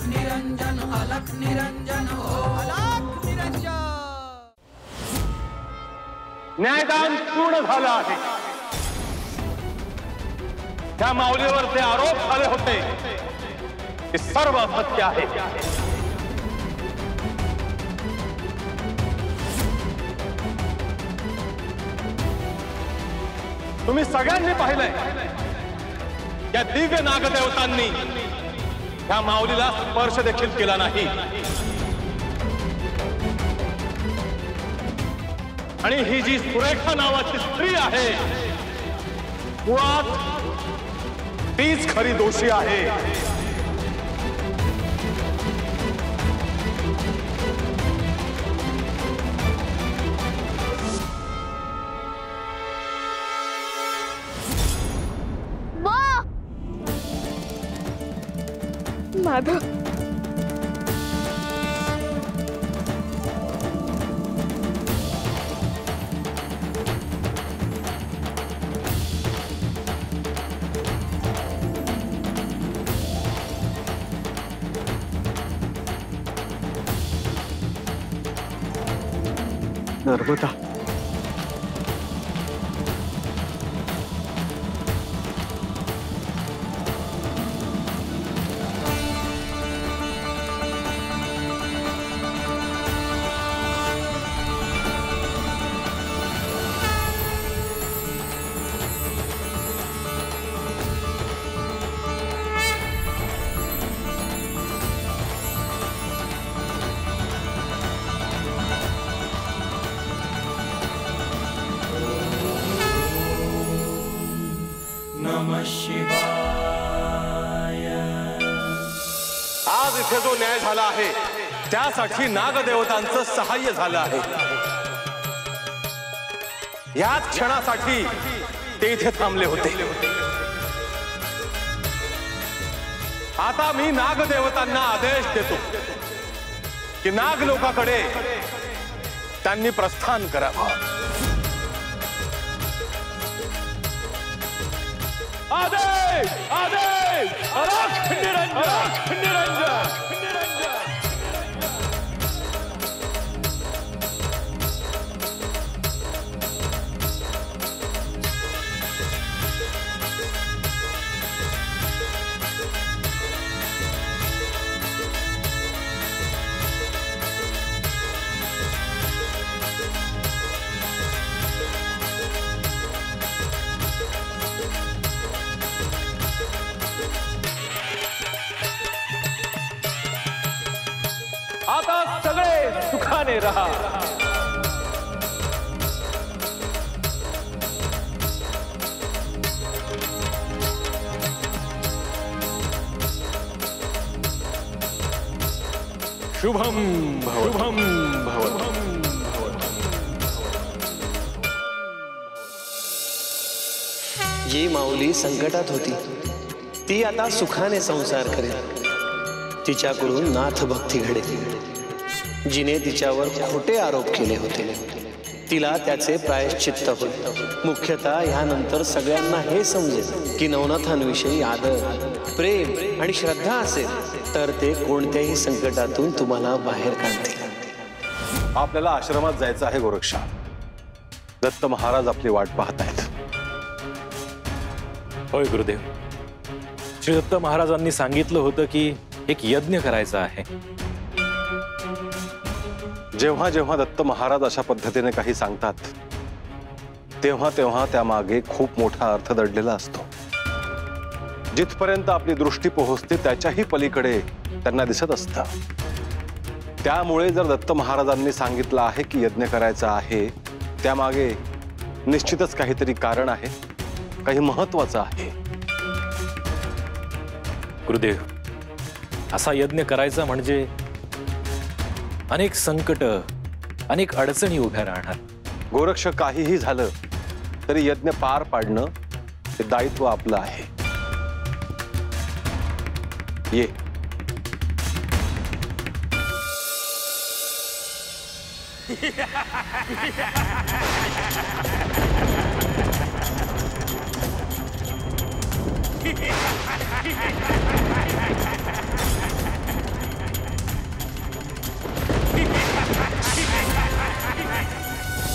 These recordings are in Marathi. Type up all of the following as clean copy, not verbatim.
निरंजन अलख निरंजन हो अलख निरंजन। न्यायदान पूर्ण झालं आहे। त्या माऊलीवर जे आरोप झाले होते ते सर्व सत्य आहे। तुम्ही सगळ्यांनी पाहिलंय या दिव्य नागदेवतांनी त्या माऊलीला स्पर्श देखील केला नाही आणि ही जी सुरेखा नावाची स्त्री आहे मुळात तीच खरी दोषी आहे। माधव नर्मदा नमः शिवाय। आज इथे जो न्याय झाला आहे त्यासाठी नागदेवतांचं सहाय्य झालं आहे। याच क्षणासाठी ते इथे थांबले होते। आता मी नागदेवतांना आदेश देतो की नागलोकाकडे त्यांनी प्रस्थान करावं। आदेश आदेश अलख निरंजन निरंजन निरंजन। आता सगळे सुखाने रहा। शुभम शुभम जी माऊली संकटात होती ती आता सुखाने संसार करेल। तिच्याकडून नाथ भक्ती घडेल। जिने तिच्यावर खोटे आरोप केले होते तिला त्याचे प्रायश्चित्त होईल। मुख्यतः ह्यानंतर सगळ्यांना हे समजेल की नवनाथांविषयी आदर प्रेम आणि श्रद्धा असेल तर ते कोणत्याही संकटातून तुम्हाला बाहेर काढतील। आपल्याला आश्रमात जायचं आहे गोरक्षा। दत्त महाराज आपली वाट पाहत आहेत। होय गुरुदेव, श्री दत्त महाराजांनी सांगितलं होतं की एक यज्ञ करायचा आहे। जेव्हा जेव्हा दत्त महाराज अशा पद्धतीने काही सांगतात तेव्हा तेव्हा त्यामागे खूप मोठा अर्थ दडलेला असतो। जिथपर्यंत आपली दृष्टी पोहोचते त्याच्याही पलीकडे त्यांना दिसत असतं। त्यामुळे जर दत्त महाराजांनी सांगितलं आहे की यज्ञ करायचा आहे त्यामागे निश्चितच काहीतरी कारण आहे, काही महत्त्वाचं आहे। गुरुदेव, असा यज्ञ करायचा म्हणजे अनेक संकट अनेक अडचणी उभ्या राहणार। गोरक्ष, काहीही झालं तरी यज्ञ पार पाडणं हे दायित्व आपलं आहे। ये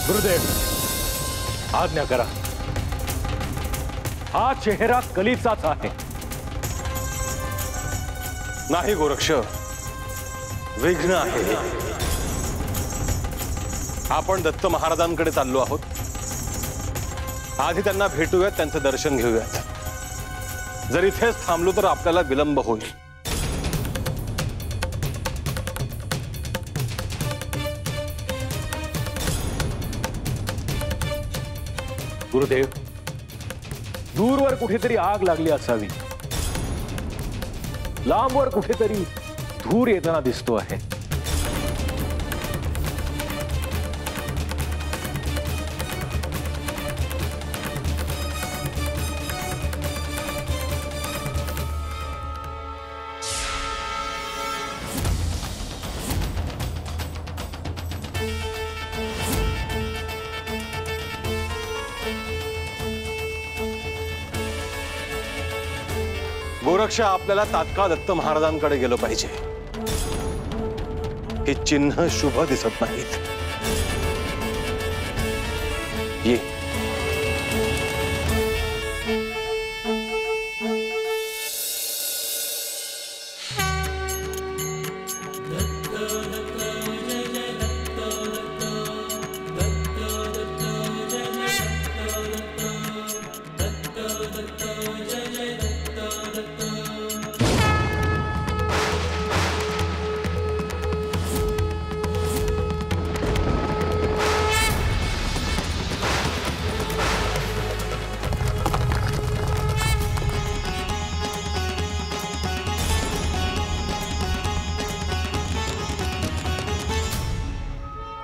गुरुदेव आज्ञा करा. हा चेहरा कलीचाच आहे. नाही गोरक्ष, विघ्न आहे. आपण दत्त महाराजांकडे चाललो आहोत. आधी त्यांना भेटूयात, त्यांचं दर्शन घेऊयात. जर इथेच थांबलो तर आपल्याला विलंब होईल. गुरुदेव, दूरवर कुठेतरी आग लागली असावी. लांबवर कुठेतरी धूर येताना दिसतो आहे. गोरक्ष, आपल्याला तात्काळ दत्त महाराजांकडे गेलो पाहिजे. हे चिन्ह शुभ दिसत नाहीत. ये.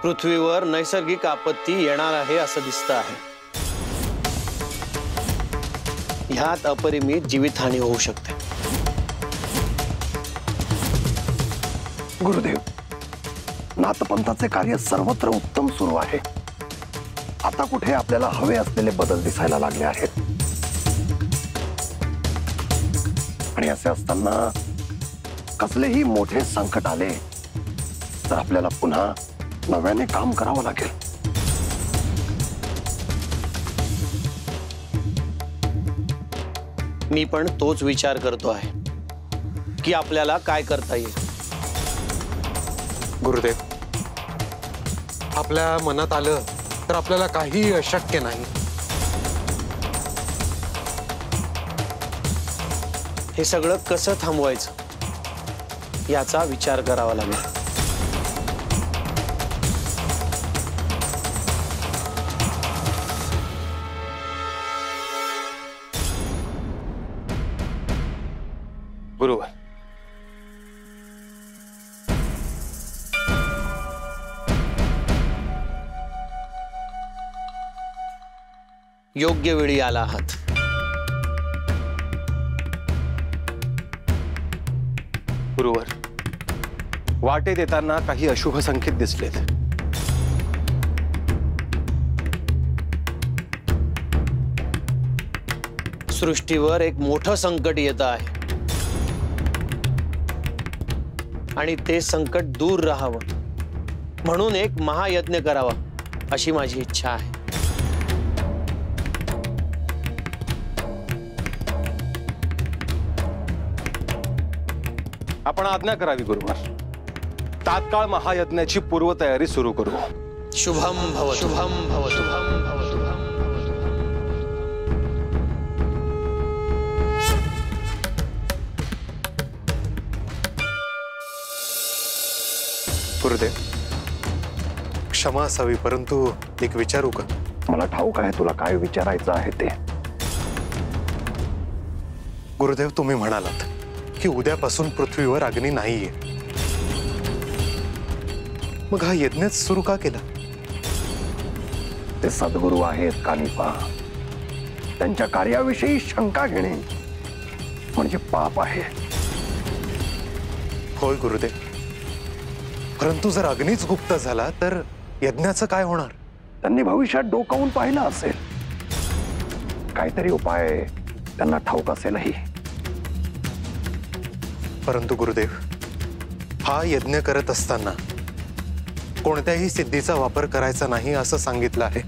पृथ्वीवर नैसर्गिक आपत्ती येणार आहे असं दिसतं आहे. ह्यात अपरिमित जीवितहानी होऊ शकते. गुरुदेव, नाथपंथाचे कार्य सर्वत्र उत्तम सुरू आहे. आता कुठे आपल्याला हवे असलेले बदल दिसायला लागले आहेत. आणि असे असताना कसलेही मोठे संकट आले तर आपल्याला पुन्हा नव्याने काम करावं लागेल. मी पण तोच विचार करतो आहे की आपल्याला काय करता येईल. गुरुदेव, आपल्या मनात आलं तर आपल्याला काही अशक्य नाही. हे सगळं कसं थांबवायचं याचा विचार करावा लागेल. बरोबर. योग्य वेळी आला आहात. गुरुवर, वाटेत येताना काही अशुभ संकेत दिसलेत. सृष्टीवर एक मोठं संकट येतं आहे आणि ते संकट दूर राहावं म्हणून एक महायज्ञ करावा अशी माझी इच्छा आहे. आपण आज्ञा करावी गुरुवर. तात्काळ महायज्ञाची पूर्वतयारी सुरू करू. शुभम भवतु. शुभम भवतु. शुभम भवतु. गुरुदेव, क्षमा असावी, परंतु एक विचारू का? मला ठाऊक आहे तुला काय विचारायचं आहे ते. गुरुदेव, तुम्ही म्हणालात की उद्यापासून पृथ्वीवर अग्नी नाहीये. मग हा यज्ञच सुरू का केला? ते सद्गुरू आहेत कानिपा. त्यांच्या कार्याविषयी शंका घेणे म्हणजे पाप आहे. होय गुरुदेव, परंतु जर अग्नीच गुप्त झाला तर यज्ञाचं काय होणार? त्यांनी भविष्यात डोकावून पाहिलं असेल. काहीतरी उपाय त्यांना ठाऊक असेलही. परंतु गुरुदेव, हा यज्ञ करत असताना कोणत्याही सिद्धीचा वापर करायचा नाही असं सांगितलं आहे.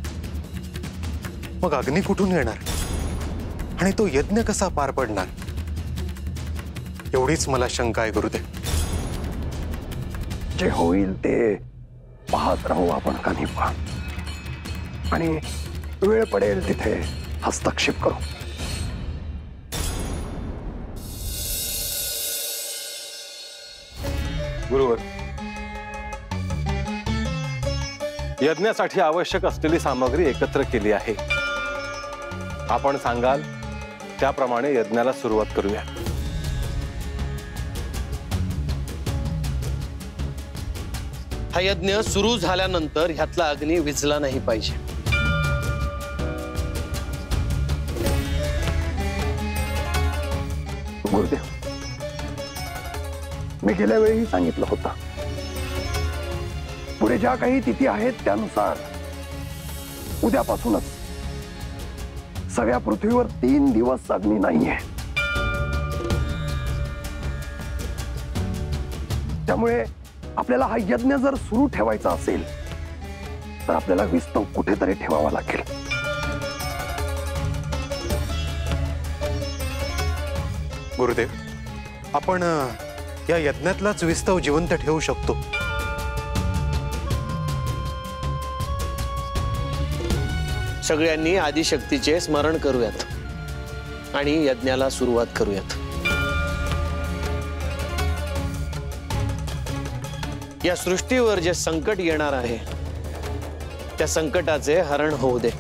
मग अग्नी कुठून येणार आणि तो यज्ञ कसा पार पडणार, एवढीच मला शंका आहे गुरुदेव. जे होईल ते पाहत राहू आपण कान्हीपा, आणि वेळ पडेल तिथे हस्तक्षेप करू. गुरुवर, यज्ञासाठी आवश्यक असलेली सामग्री एकत्र केली आहे. आपण सांगाल त्याप्रमाणे यज्ञाला सुरुवात करूया. हा यज्ञ सुरू झाल्यानंतर ह्यातला अग्नी विझला नाही पाहिजे. गुरुदेव, मी गेल्या वेळी सांगितलं होतं, पुढे ज्या काही तिथी आहेत त्यानुसार उद्यापासूनच सगळ्या पृथ्वीवर 3 दिवस अग्नी नाहीये. त्यामुळे आपल्याला हा यज्ञ जर सुरू ठेवायचा असेल तर आपल्याला विस्तव कुठेतरी ठेवावा लागेल. गुरुदेव, आपण या यज्ञातलाच विस्तव जिवंत ठेवू शकतो. सगळ्यांनी आदिशक्तीचे स्मरण करूयात आणि यज्ञाला सुरुवात करूयात. या सृष्टीवर जे संकट येणार आहे त्या संकटाचे हरण होऊ दे.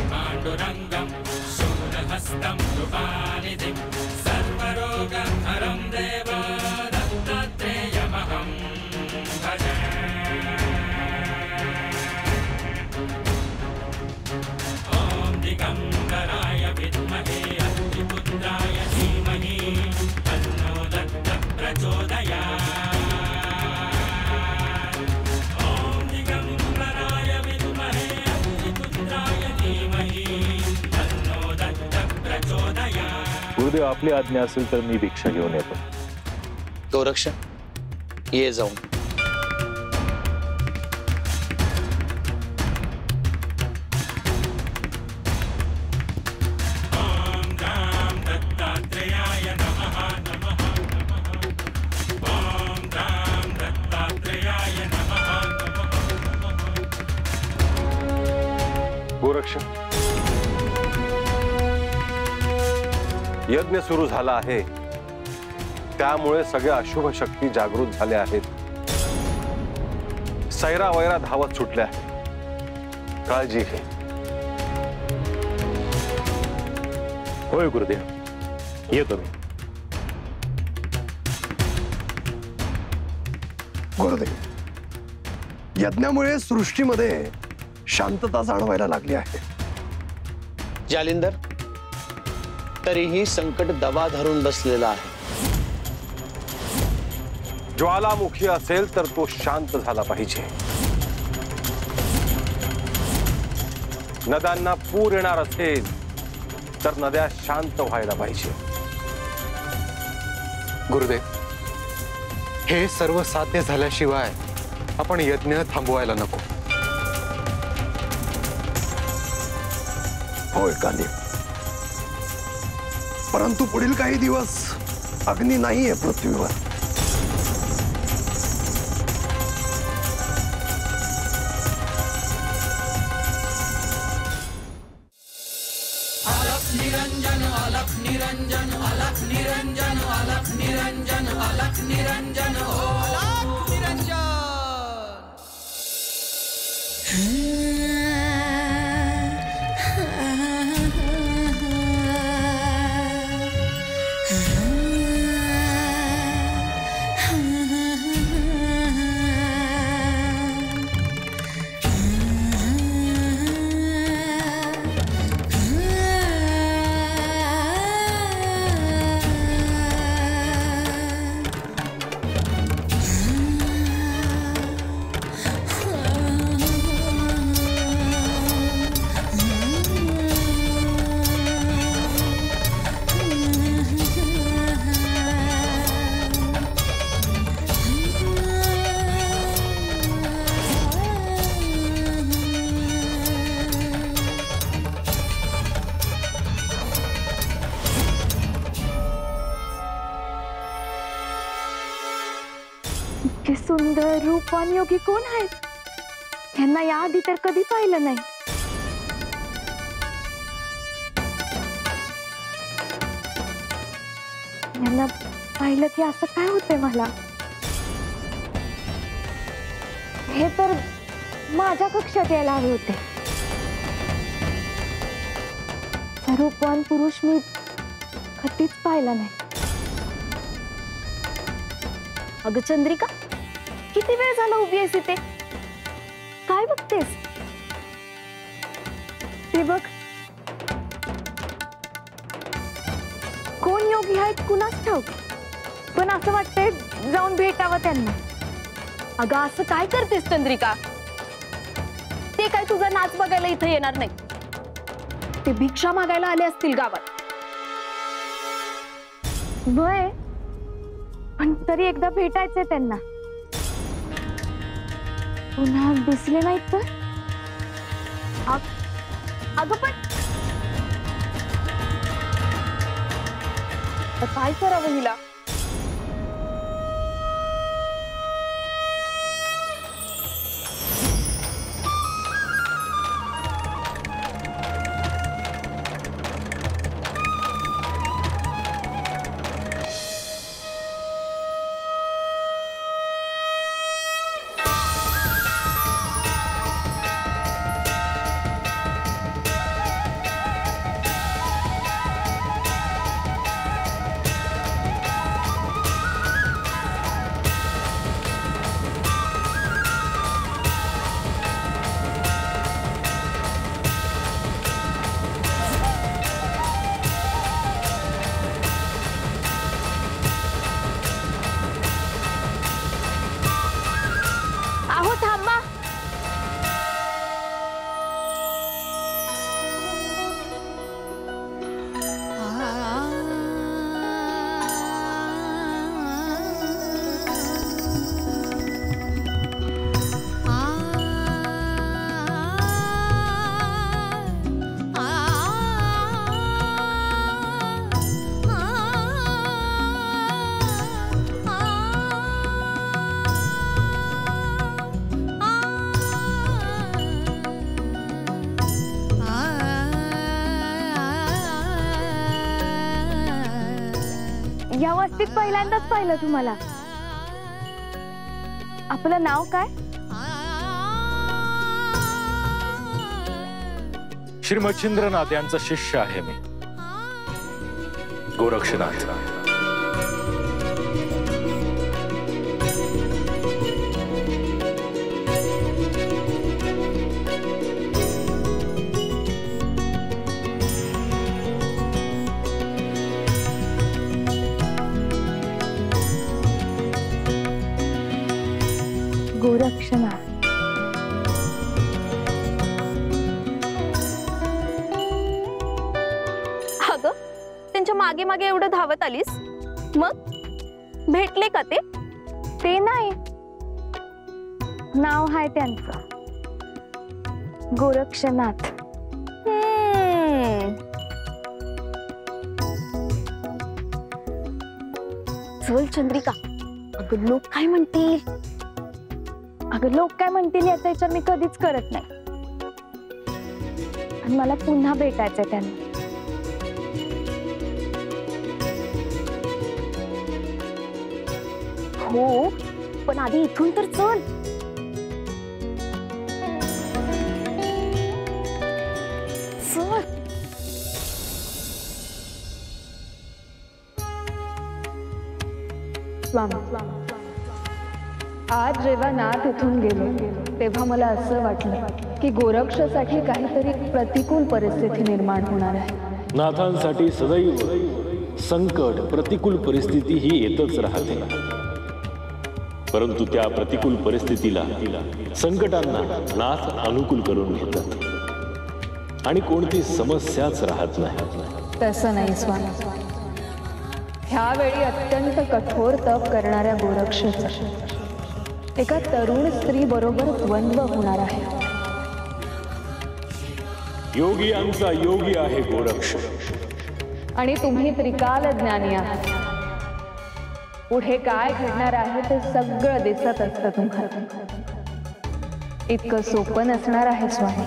पाण्डुरङ्गं शूलहस्तं कृपानिधिं सर्वरोगहरं देव दत्तात्रेयमहं भजे. ॐ दिगम्बराय विद्महे अग्निपुत्राय धीमहि तन्नो दत्तः प्रचोदयात्. गुरुदेव, आपली आज्ञा असेल तर मी भिक्षा घेऊन येतो. गोरक्ष, ये जाऊन. गोरक्ष, यज्ञ सुरू झाला आहे, त्यामुळे सगळ्या अशुभ शक्ती जागृत झाल्या आहेत. सैरा वैरा धावत सुटल्या आहेत. काळजी घे. होय गुरुदेव, येतो मी. गुरुदेव, यज्ञामुळे सृष्टीमध्ये शांतता जाणवायला लागली आहे. जालिंदर, तरीही संकट दबा धरून बसलेला आहे. ज्वालामुखी असेल तर तो शांत झाला पाहिजे. नद्यांना पूर येणार असेल तर नद्या शांत व्हायला पाहिजे. गुरुदेव, हे सर्व साध्य झाल्याशिवाय आपण यज्ञ थांबवायला नको. होय कान्ही, परंतु पुढील काही दिवस अग्नी नाहीये पृथ्वीवर. निरंजन हो अलख निरंजन। इतके सुंदर रूपवान योगी कोण आहेत? त्यांना याआधी तर कधी पाहिलं नाही. यांना पाहिलं की असं काय होतंय मला? हे तर माझ्या कक्षात यायला हवे होते. रूपवान पुरुष मी कधीच पाहिला नाही. अगं चंद्रिका, किती वेळ झाला उभी आहेस इथे? काय बघतेस? ते बघ, कोण योगी आहेत कुणास ठाऊक, पण असं वाटतंय जाऊन भेटावं त्यांना. अगं असं काय करतेस चंद्रिका? ते काय तुझा नाच बघायला इथे येणार नाही. ते भिक्षा मागायला आले असतील गावात. वय, पण तरी एकदा भेटायचंय त्यांना. पुन्हा दिसले नाहीत तर? अगं पण काय करावं हिला? या वस्तीत पहिल्यांदाच पाहिलं तुम्हाला. आपलं नाव काय? श्री मच्छिंद्रनाथ यांचा शिष्य आहे मी, गोरक्षनाथ. गोरक्षनाथ. अगं त्यांच्या मागे मागे एवढं धावत आलीस, मग भेटले का ते? ते नाही, नाव आहे त्यांचं गोरक्षनाथ. चल चंद्रिका, अगं लोक काय म्हणतील? अगं लोक काय म्हणतील याचा विचार मी कधीच करत नाही. आणि मला पुन्हा भेटायचंय त्यांना. हो, पण आधी इथून तर चल. चल. स्वामी, आज जेव्हा नाथ इथून गेले तेव्हा मला असं वाटलं की गोरक्षसाठी काहीतरी प्रतिकूल परिस्थिती निर्माण होणार आहे. नाथांसाठी सदैव संकट प्रतिकूल परिस्थिती ही येतच राहते, परंतु त्या प्रतिकूल परिस्थितीला संकटांना नाथ अनुकूल करून घेतात आणि कोणती समस्याच राहत नाही. तसं नाही स्वामी, ह्यावेळी अत्यंत कठोर तप करणाऱ्या गोरक्षाचा एका तरुण स्त्री बरोबर द्वंद्व होणार आहे. योगी आमचा योगी आहे गोरक्ष, आणि तुम्ही त्रिकाल ज्ञानी आहात. पुढे काय घडणार आहे ते सगळं दिसत असतं तुम्हाला. इतकं सोपं नसणार आहे स्वामी.